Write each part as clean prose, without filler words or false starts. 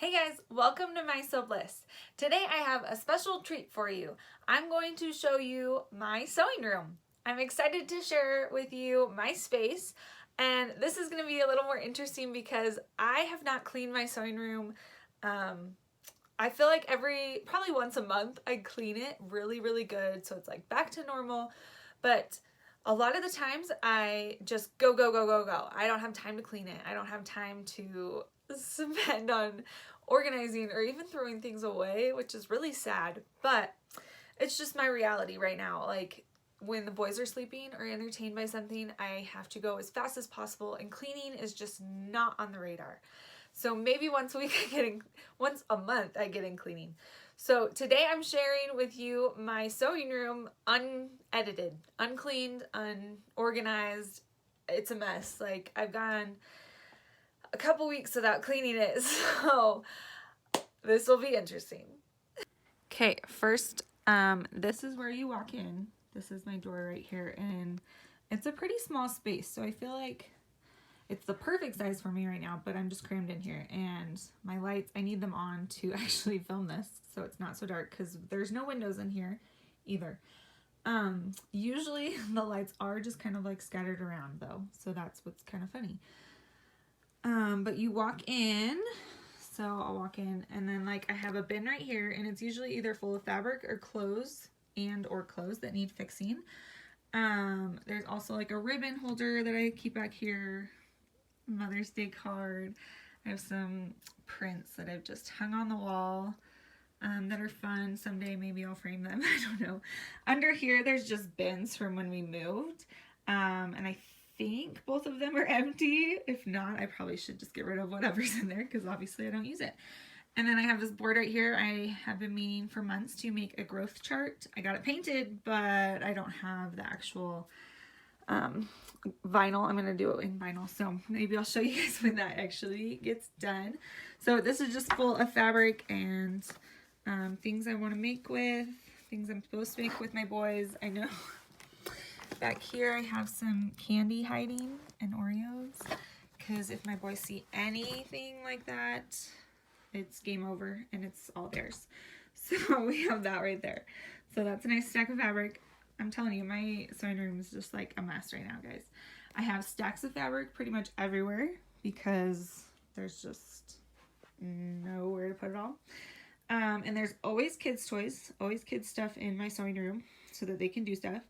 Hey guys, welcome to my Sew Bliss. Today I have a special treat for you. I'm going to show you my sewing room. I'm excited to share with you my space, and this is going to be a little more interesting because I have not cleaned my sewing room. I feel like probably once a month I clean it really good, so it's like back to normal, but a lot of the times I just go. I don't have time to clean it. I don't have time to spend on organizing or even throwing things away, which is really sad, but it's just my reality right now. Like when the boys are sleeping or entertained by something, I have to go as fast as possible, and cleaning is just not on the radar. So maybe once a month I get in cleaning. So today I'm sharing with you my sewing room unedited, uncleaned, unorganized. It's a mess. Like I've gone a couple weeks without cleaning it, so this will be interesting. Okay, first, this is where you walk in. This is my door right here, and it's a pretty small space, so I feel like it's the perfect size for me right now, but I'm just crammed in here, and my lights, I need them on to actually film this, so it's not so dark, because there's no windows in here either. Usually the lights are just kind of like scattered around though, so that's what's kind of funny. But you walk in, so I'll walk in, and then like I have a bin right here, and it's usually either full of fabric or clothes that need fixing. There's also like a ribbon holder that I keep back here, Mother's Day card. I have some prints that I've just hung on the wall that are fun. Someday maybe I'll frame them. I don't know. Under here there's just bins from when we moved, and I think both of them are empty. If not, I probably should just get rid of whatever's in there because obviously I don't use it. And then I have this board right here. I have been meaning for months to make a growth chart. I got it painted, but I don't have the actual vinyl. I'm gonna do it in vinyl, so maybe I'll show you guys when that actually gets done. So this is just full of fabric and things I want to make with, things I'm supposed to make with my boys. I know. Back here I have some candy hiding and Oreos, because if my boys see anything like that, it's game over and it's all theirs. So we have that right there. So that's a nice stack of fabric. I'm telling you, my sewing room is just like a mess right now, guys. I have stacks of fabric pretty much everywhere because there's just nowhere to put it all. And there's always kids' toys, always kids' stuff in my sewing room so that they can do stuff.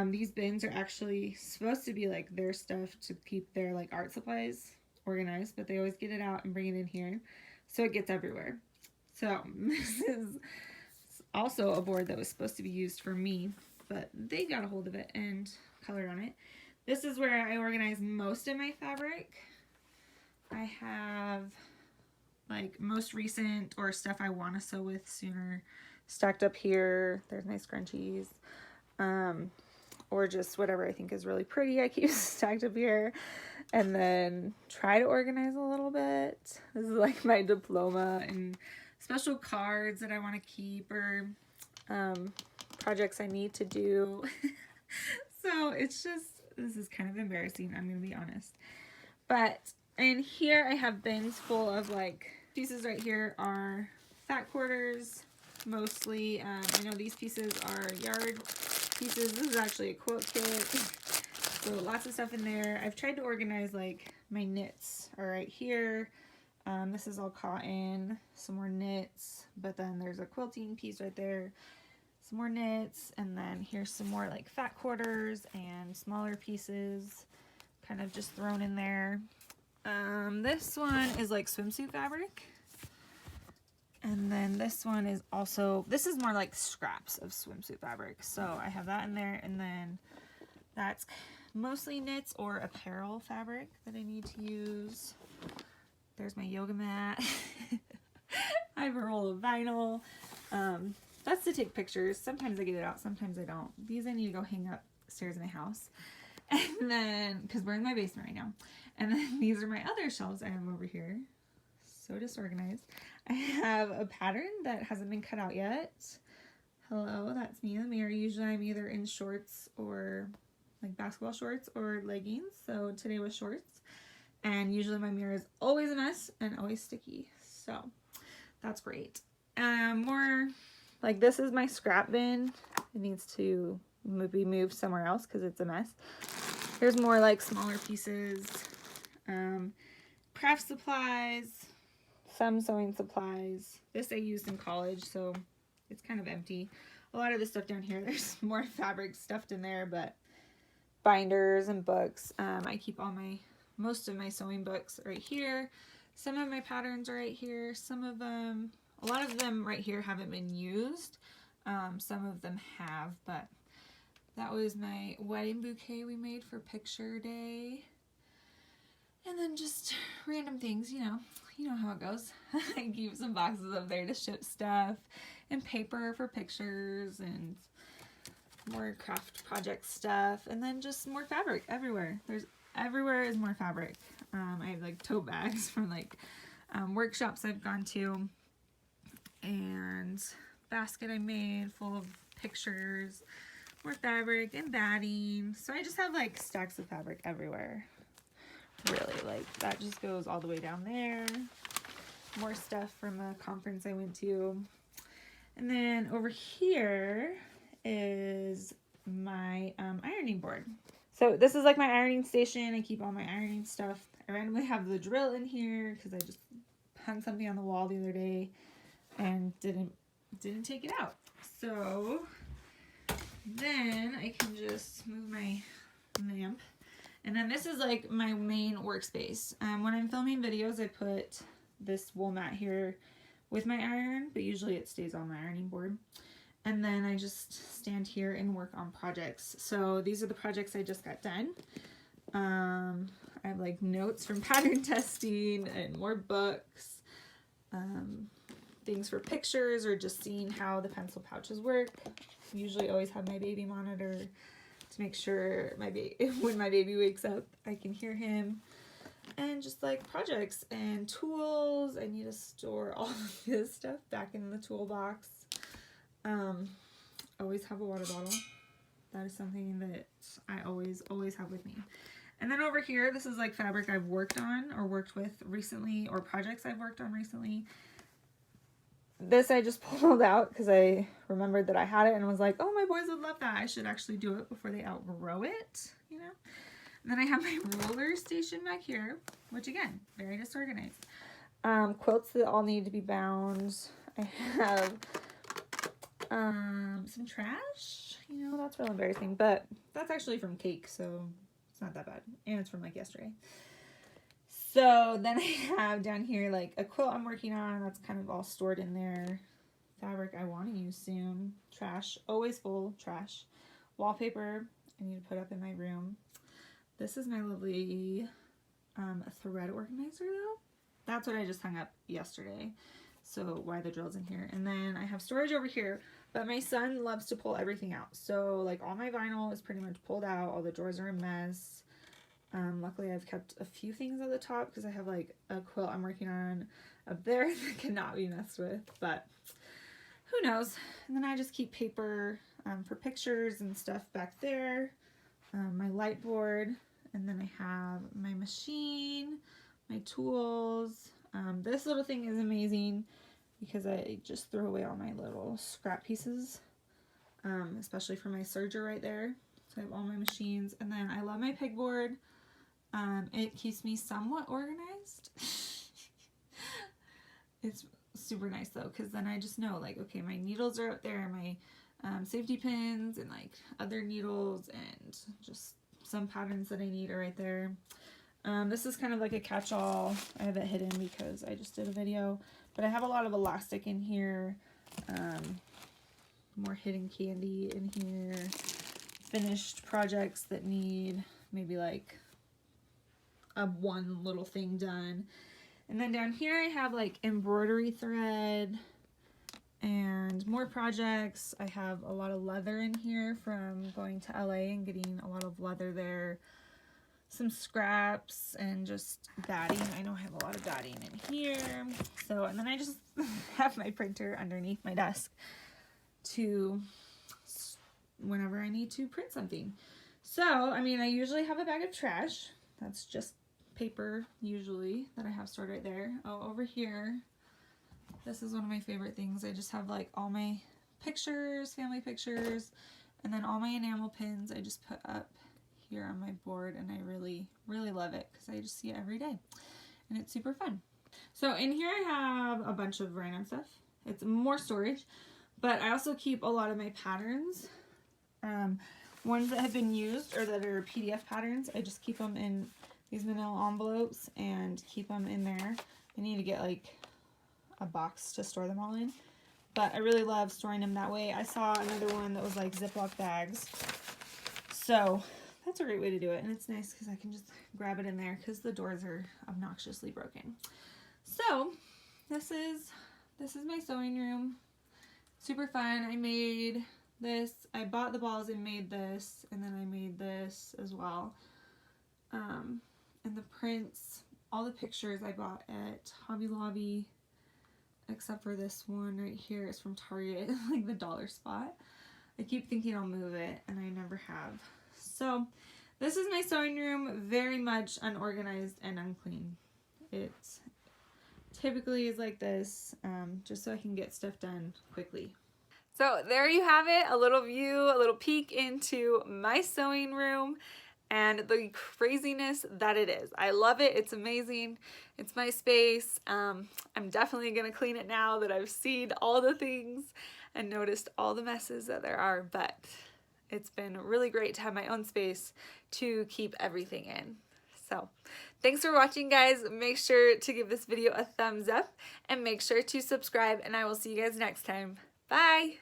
These bins are actually supposed to be like their stuff to keep their like art supplies organized, but they always get it out and bring it in here, so it gets everywhere. So this is also a board that was supposed to be used for me, but they got a hold of it and colored on it. This is where I organize most of my fabric. I have like most recent or stuff I want to sew with sooner stacked up here. There's my scrunchies. Or just whatever I think is really pretty I keep stacked up here, and then try to organize a little bit. This is like my diploma and special cards that I want to keep, or projects I need to do. So it's just, this is kind of embarrassing, I'm gonna be honest. But in here I have bins full of like pieces. Right here are fat quarters mostly. I know these pieces are yard pieces. This is actually a quilt kit. So lots of stuff in there. I've tried to organize like my knits are right here. This is all cotton, some more knits, but then there's a quilting piece right there, some more knits, and then here's some more like fat quarters and smaller pieces kind of just thrown in there. This one is like swimsuit fabric. And then this one is also, this is more like scraps of swimsuit fabric. So I have that in there, and then that's mostly knits or apparel fabric that I need to use. There's my yoga mat. I have a roll of vinyl. That's to take pictures. Sometimes I get it out, sometimes I don't. These I need to go hang upstairs in my house. And then, because we're in my basement right now. And then these are my other shelves I have over here. So disorganized. I have a pattern that hasn't been cut out yet. Hello, that's me in the mirror. Usually I'm either in shorts or like basketball shorts or leggings. So today was shorts. And usually my mirror is always a mess and always sticky. So that's great. More like this is my scrap bin. It needs to be moved somewhere else because it's a mess. Here's more like smaller pieces, craft supplies, some sewing supplies. This I used in college, so it's kind of empty. A lot of the stuff down here, there's more fabric stuffed in there, but binders and books. I keep most of my sewing books right here. Some of my patterns are right here. Some of them, a lot of them right here haven't been used. Some of them have, but that was my wedding bouquet we made for picture day. And then just random things, you know how it goes. I keep some boxes up there to ship stuff and paper for pictures and more craft project stuff, and then just more fabric everywhere. Everywhere is more fabric. I have like tote bags from like workshops I've gone to, and basket I made full of pictures, more fabric and batting. So I just have like stacks of fabric everywhere. Really, like that just goes all the way down there. More stuff from a conference I went to. And then over here is my ironing board. So this is like my ironing station. I keep all my ironing stuff. I randomly have the drill in here because I just hung something on the wall the other day and didn't take it out. So then I can just move my lamp. And then this is like my main workspace. When I'm filming videos, I put this wool mat here with my iron, but usually it stays on my ironing board. And then I just stand here and work on projects. So these are the projects I just got done. I have like notes from pattern testing and more books, things for pictures or just seeing how the pencil pouches work. Usually always have my baby monitor to make sure when my baby wakes up, I can hear him. And just like projects and tools. I need to store all of this stuff back in the toolbox. Always have a water bottle. That is something that I always have with me. And then over here, this is like fabric I've worked on or worked with recently, or projects I've worked on recently. This I just pulled out because I remembered that I had it and was like, oh, my boys would love that. I should actually do it before they outgrow it, you know? And then I have my ruler station back here, which again, very disorganized. Quilts that all need to be bound. I have some trash. You know, that's real embarrassing, but that's actually from cake, so it's not that bad. And it's from like yesterday. So then I have down here like a quilt I'm working on. That's kind of all stored in there. Fabric I want to use soon. Trash, always full trash. Wallpaper I need to put up in my room. This is my lovely thread organizer though. That's what I just hung up yesterday. So why the drill's in here. And then I have storage over here, but my son loves to pull everything out. So like all my vinyl is pretty much pulled out. All the drawers are a mess. Luckily I've kept a few things at the top because I have like a quilt I'm working on up there that cannot be messed with, but who knows. And then I just keep paper for pictures and stuff back there. My light board, and then I have my machine, my tools. This little thing is amazing because I just throw away all my little scrap pieces, especially for my serger right there. So I have all my machines, and then I love my pegboard. It keeps me somewhat organized. It's super nice though, because then I just know like, okay, my needles are out there, my safety pins and like other needles and just some patterns that I need are right there. This is kind of like a catch-all. I have it hidden because I just did a video, but I have a lot of elastic in here, more hidden candy in here, finished projects that need maybe like one little thing done. And then down here I have like embroidery thread and more projects. I have a lot of leather in here from going to LA and getting a lot of leather there. Some scraps and just batting. I know I have a lot of batting in here. So, and then I just have my printer underneath my desk to whenever I need to print something. So, I mean, I usually have a bag of trash. That's just paper usually that I have stored right there. Oh, over here This is one of my favorite things. I just have like all my pictures, family pictures, and then all my enamel pins I just put up here on my board, and I really, really love it because I just see it every day and it's super fun. So in here I have a bunch of random stuff. It's more storage, but I also keep a lot of my patterns. Ones that have been used or that are PDF patterns, I just keep them in these manila envelopes and keep them in there. I need to get like a box to store them all in, but I really love storing them that way. I saw another one that was like Ziploc bags, so that's a great way to do it, and it's nice because I can just grab it in there because the doors are obnoxiously broken. So this is my sewing room. Super fun. I made this. I bought the balls and made this, and then I made this as well. And the prints, all the pictures I bought at Hobby Lobby, except for this one right here. It's from Target, like the dollar spot. I keep thinking I'll move it, and I never have. So this is my sewing room, very much unorganized and unclean. It typically is like this, just so I can get stuff done quickly. So there you have it, a little view, a little peek into my sewing room and the craziness that it is. I love it. It's amazing. It's my space. I'm definitely going to clean it now that I've seen all the things and noticed all the messes that there are, but it's been really great to have my own space to keep everything in. So thanks for watching, guys. Make sure to give this video a thumbs up and make sure to subscribe, and I will see you guys next time. Bye.